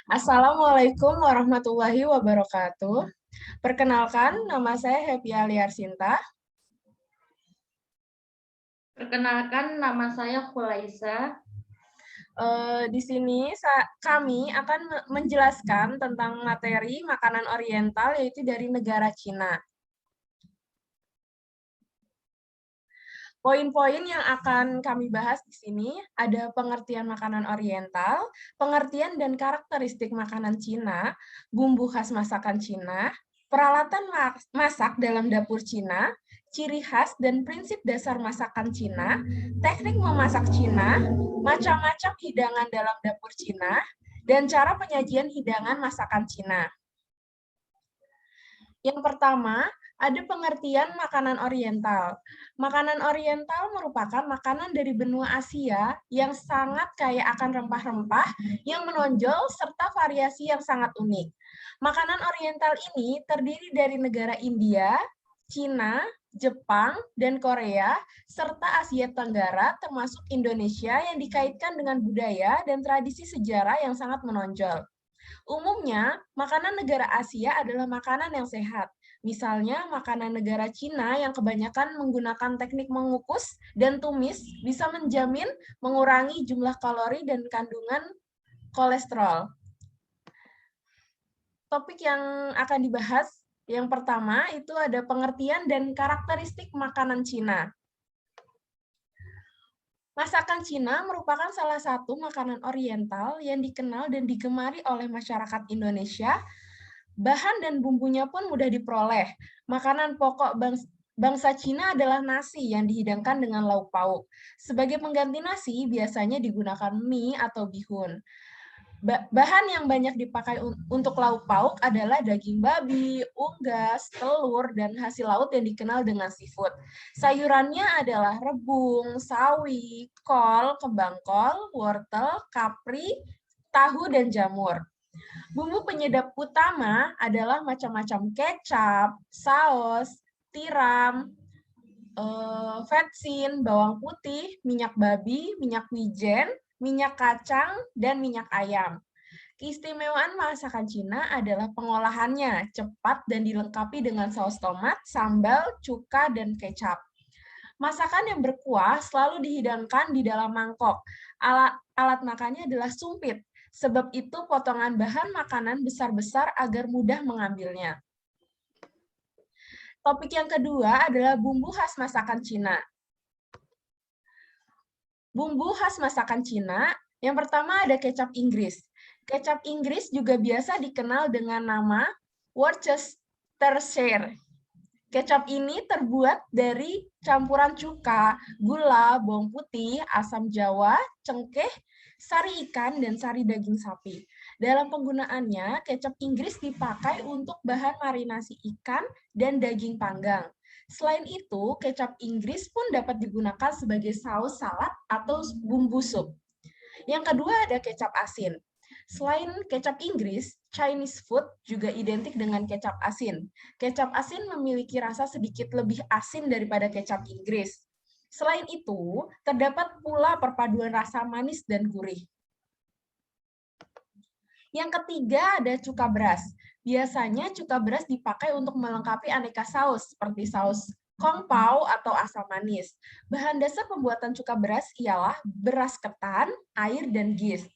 Assalamualaikum warahmatullahi wabarakatuh. Perkenalkan, nama saya Happy Aliarsinta. Perkenalkan, nama saya Khulaisa. Di sini kami akan menjelaskan tentang materi makanan oriental, yaitu dari negara Cina. Poin-poin yang akan kami bahas di sini ada pengertian makanan oriental, pengertian dan karakteristik makanan Cina, bumbu khas masakan Cina, peralatan masak dalam dapur Cina, ciri khas dan prinsip dasar masakan Cina, teknik memasak Cina, macam-macam hidangan dalam dapur Cina, dan cara penyajian hidangan masakan Cina. Yang pertama, ada pengertian makanan oriental. Makanan oriental merupakan makanan dari benua Asia yang sangat kaya akan rempah-rempah yang menonjol serta variasi yang sangat unik. Makanan oriental ini terdiri dari negara India, Cina, Jepang, dan Korea, serta Asia Tenggara termasuk Indonesia yang dikaitkan dengan budaya dan tradisi sejarah yang sangat menonjol. Umumnya, makanan negara Asia adalah makanan yang sehat. Misalnya, makanan negara Cina yang kebanyakan menggunakan teknik mengukus dan tumis bisa menjamin mengurangi jumlah kalori dan kandungan kolesterol. Topik yang akan dibahas yang pertama itu ada pengertian dan karakteristik makanan Cina. Masakan Cina merupakan salah satu makanan oriental yang dikenal dan digemari oleh masyarakat Indonesia. Bahan dan bumbunya pun mudah diperoleh. Makanan pokok bangsa Cina adalah nasi yang dihidangkan dengan lauk pauk. Sebagai pengganti nasi, biasanya digunakan mie atau bihun. Bahan yang banyak dipakai untuk lauk pauk adalah daging babi, unggas, telur, dan hasil laut yang dikenal dengan seafood. Sayurannya adalah rebung, sawi, kol, kembang kol, wortel, kapri, tahu, dan jamur. Bumbu penyedap utama adalah macam-macam kecap, saus, tiram, vetsin, bawang putih, minyak babi, minyak wijen, minyak kacang, dan minyak ayam. Keistimewaan masakan Cina adalah pengolahannya cepat dan dilengkapi dengan saus tomat, sambal, cuka, dan kecap. Masakan yang berkuah selalu dihidangkan di dalam mangkok. Alat makannya adalah sumpit, sebab itu potongan bahan makanan besar-besar agar mudah mengambilnya. Topik yang kedua adalah bumbu khas masakan Cina. Bumbu khas masakan Cina, yang pertama ada kecap Inggris. Kecap Inggris juga biasa dikenal dengan nama Worcestershire. Kecap ini terbuat dari campuran cuka, gula, bawang putih, asam jawa, cengkeh, sari ikan, dan sari daging sapi. Dalam penggunaannya, kecap Inggris dipakai untuk bahan marinasi ikan dan daging panggang. Selain itu, kecap Inggris pun dapat digunakan sebagai saus salad atau bumbu sup. Yang kedua ada kecap asin. Selain kecap Inggris, Chinese food juga identik dengan kecap asin. Kecap asin memiliki rasa sedikit lebih asin daripada kecap Inggris. Selain itu, terdapat pula perpaduan rasa manis dan gurih. Yang ketiga ada cuka beras. Biasanya cuka beras dipakai untuk melengkapi aneka saus, seperti saus kung pao atau asam manis. Bahan dasar pembuatan cuka beras ialah beras ketan, air, dan yeast.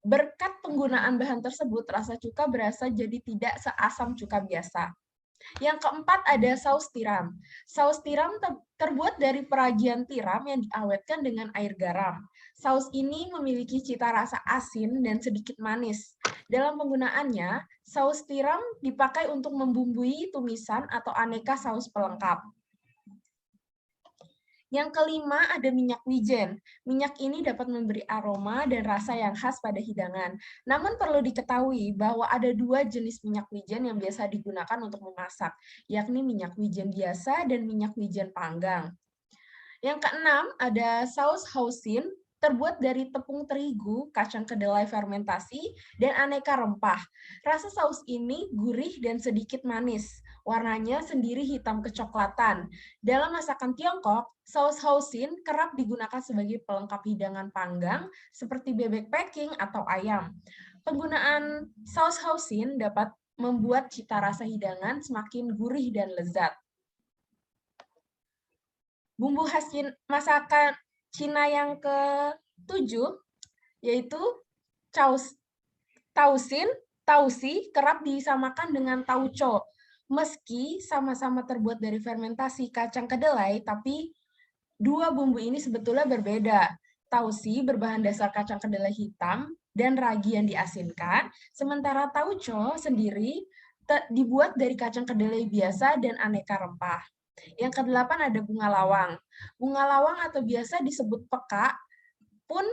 Berkat penggunaan bahan tersebut, rasa cuka berasa jadi tidak seasam cuka biasa. Yang keempat ada saus tiram. Saus tiram terbuat dari peragian tiram yang diawetkan dengan air garam. Saus ini memiliki cita rasa asin dan sedikit manis. Dalam penggunaannya, saus tiram dipakai untuk membumbui tumisan atau aneka saus pelengkap. Yang kelima ada minyak wijen. Minyak ini dapat memberi aroma dan rasa yang khas pada hidangan. Namun perlu diketahui bahwa ada dua jenis minyak wijen yang biasa digunakan untuk memasak, yakni minyak wijen biasa dan minyak wijen panggang. Yang keenam ada saus hoisin, terbuat dari tepung terigu, kacang kedelai fermentasi, dan aneka rempah. Rasa saus ini gurih dan sedikit manis. Warnanya sendiri hitam kecoklatan. Dalam masakan Tiongkok, saus hoisin kerap digunakan sebagai pelengkap hidangan panggang seperti bebek packing atau ayam. Penggunaan saus hoisin dapat membuat cita rasa hidangan semakin gurih dan lezat. Bumbu khas masakan Cina yang ke-7 yaitu tausi kerap disamakan dengan tauco. Meski sama-sama terbuat dari fermentasi kacang kedelai, tapi dua bumbu ini sebetulnya berbeda. Tausi berbahan dasar kacang kedelai hitam dan ragi yang diasinkan, sementara tauco sendiri dibuat dari kacang kedelai biasa dan aneka rempah. Yang kedelapan ada bunga lawang. Bunga lawang atau biasa disebut peka pun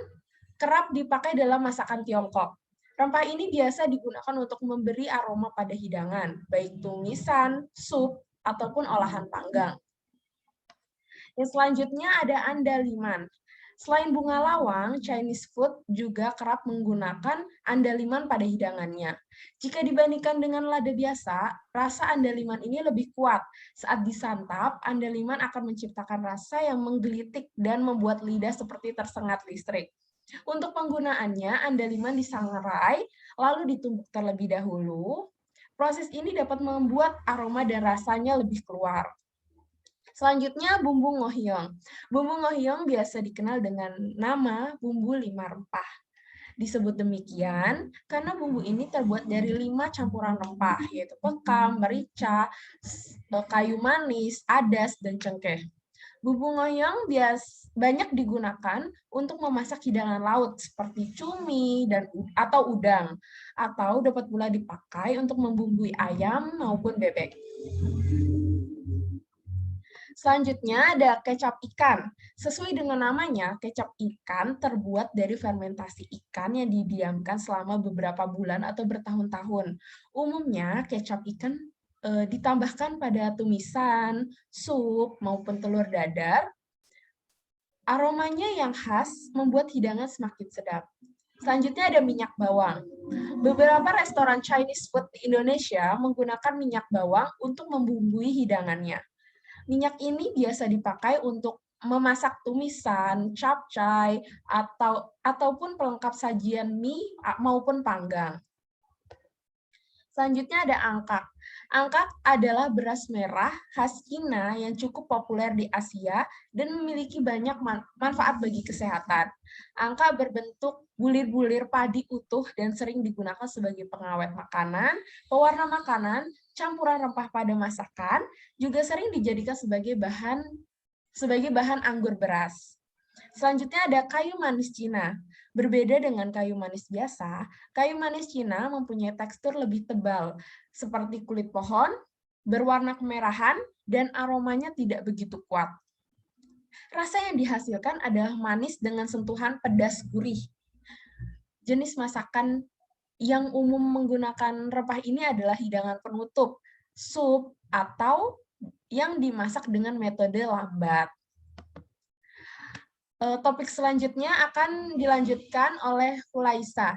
kerap dipakai dalam masakan Tiongkok. Rempah ini biasa digunakan untuk memberi aroma pada hidangan, baik tumisan, sup, ataupun olahan panggang. Yang selanjutnya ada andaliman. Selain bunga lawang, Chinese food juga kerap menggunakan andaliman pada hidangannya. Jika dibandingkan dengan lada biasa, rasa andaliman ini lebih kuat. Saat disantap, andaliman akan menciptakan rasa yang menggelitik dan membuat lidah seperti tersengat listrik. Untuk penggunaannya, andaliman disangrai, lalu ditumbuk terlebih dahulu. Proses ini dapat membuat aroma dan rasanya lebih keluar. Selanjutnya, bumbu ngohyong. Bumbu ngohyong biasa dikenal dengan nama bumbu 5 rempah. Disebut demikian karena bumbu ini terbuat dari 5 campuran rempah, yaitu peka, merica, kayu manis, adas, dan cengkeh. Bumbu ngoyong banyak digunakan untuk memasak hidangan laut seperti cumi atau udang, atau dapat pula dipakai untuk membumbui ayam maupun bebek. Selanjutnya ada kecap ikan. Sesuai dengan namanya, kecap ikan terbuat dari fermentasi ikan yang didiamkan selama beberapa bulan atau bertahun-tahun. Umumnya, kecap ikan ditambahkan pada tumisan, sup, maupun telur dadar. Aromanya yang khas membuat hidangan semakin sedap. Selanjutnya ada minyak bawang. Beberapa restoran Chinese food di Indonesia menggunakan minyak bawang untuk membumbui hidangannya. Minyak ini biasa dipakai untuk memasak tumisan, capcay, ataupun pelengkap sajian mie maupun panggang. Selanjutnya ada angkak. Angkak adalah beras merah khas Cina yang cukup populer di Asia dan memiliki banyak manfaat bagi kesehatan. Angkak berbentuk bulir-bulir padi utuh dan sering digunakan sebagai pengawet makanan, pewarna makanan, campuran rempah pada masakan, juga sering dijadikan sebagai bahan anggur beras. Selanjutnya ada kayu manis Cina. Berbeda dengan kayu manis biasa, kayu manis Cina mempunyai tekstur lebih tebal, seperti kulit pohon, berwarna kemerahan, dan aromanya tidak begitu kuat. Rasa yang dihasilkan adalah manis dengan sentuhan pedas gurih. Jenis masakan yang umum menggunakan rempah ini adalah hidangan penutup, sup, atau yang dimasak dengan metode lambat. Topik selanjutnya akan dilanjutkan oleh Hulaisa.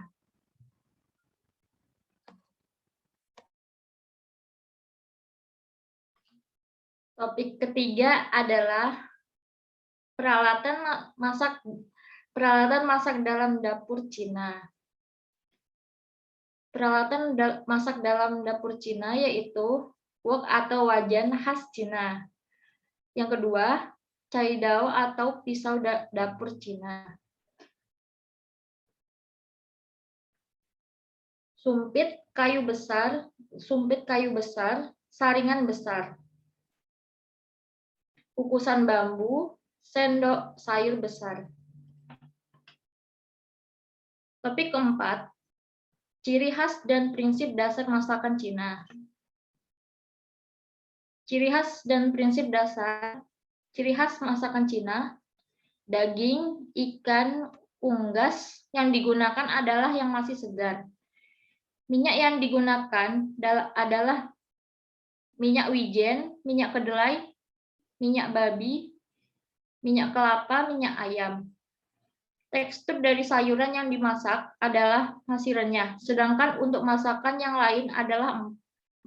Topik ketiga adalah peralatan masak dalam dapur Cina. Peralatan masak dalam dapur Cina yaitu wok atau wajan khas Cina. Yang kedua, caidao atau pisau dapur Cina. Sumpit kayu besar, saringan besar. Kukusan bambu, sendok sayur besar. Topik keempat, ciri khas dan prinsip dasar masakan Cina. Ciri khas masakan Cina, daging, ikan, unggas yang digunakan adalah yang masih segar. Minyak yang digunakan adalah minyak wijen, minyak kedelai, minyak babi, minyak kelapa, minyak ayam. Tekstur dari sayuran yang dimasak adalah masih renyah, sedangkan untuk masakan yang lain adalah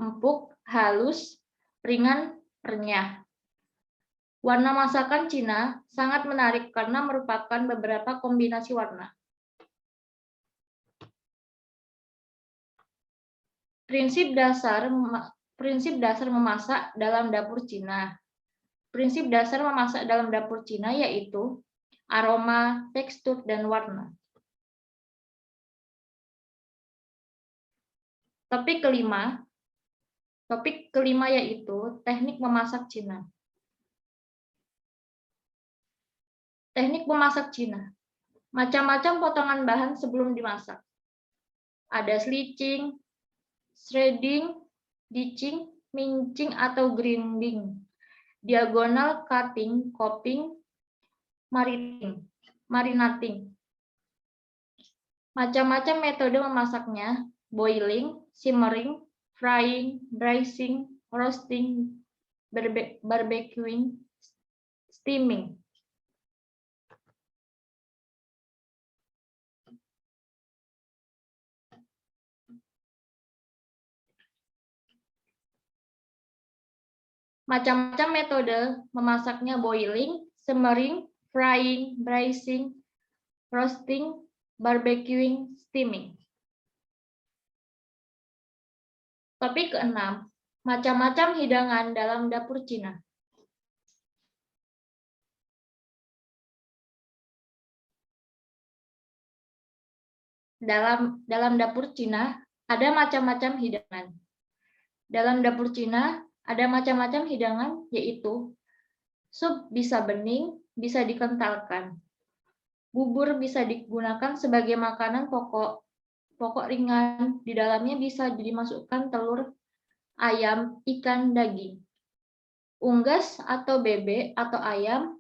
empuk, halus, ringan, renyah. Warna masakan Cina sangat menarik karena merupakan beberapa kombinasi warna. Prinsip dasar memasak dalam dapur Cina. Prinsip dasar memasak dalam dapur Cina yaitu aroma, tekstur, dan warna. Topik kelima yaitu teknik memasak Cina. Teknik memasak Cina. Macam-macam potongan bahan sebelum dimasak. Ada slicing, shredding, ditching, mincing atau grinding, diagonal cutting, chopping, marinating. Macam-macam metode memasaknya: boiling, simmering, frying, braising, roasting, barbecuing, steaming. Macam-macam metode memasaknya: boiling, simmering, frying, braising, roasting, barbecuing, steaming. Topik keenam, macam-macam hidangan dalam dapur Cina. Dalam dapur Cina ada macam-macam hidangan. Dalam dapur Cina ada macam-macam hidangan, yaitu sup bisa bening, bisa dikentalkan. Bubur bisa digunakan sebagai makanan pokok ringan. Di dalamnya bisa dimasukkan telur, ayam, ikan, daging. Unggas atau bebek atau ayam,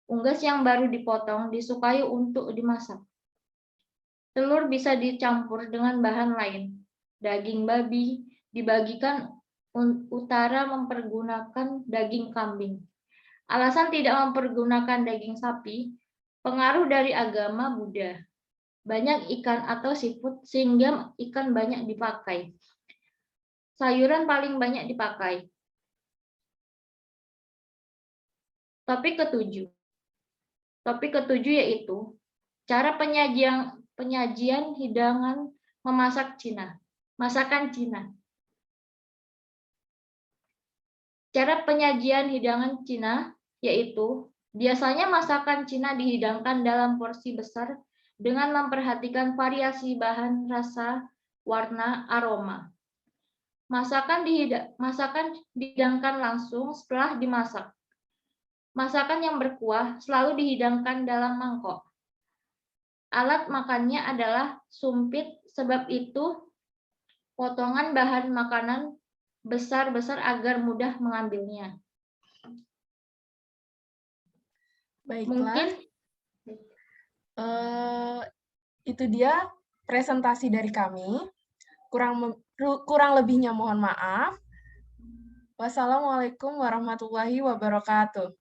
unggas yang baru dipotong disukai untuk dimasak. Telur bisa dicampur dengan bahan lain. Daging babi dibagikan utara mempergunakan daging kambing. Alasan tidak mempergunakan daging sapi, pengaruh dari agama Buddha. Banyak ikan atau seafood sehingga ikan banyak dipakai. Sayuran paling banyak dipakai. Topik ketujuh yaitu cara penyajian hidangan memasak Cina. Masakan Cina. Cara penyajian hidangan Cina yaitu biasanya masakan Cina dihidangkan dalam porsi besar dengan memperhatikan variasi bahan, rasa, warna, aroma. Masakan dihidangkan langsung setelah dimasak. Masakan yang berkuah selalu dihidangkan dalam mangkok. Alat makannya adalah sumpit, sebab itu potongan bahan makanan besar-besar agar mudah mengambilnya. Baiklah, itu dia presentasi dari kami. Kurang lebihnya mohon maaf. Wassalamualaikum warahmatullahi wabarakatuh.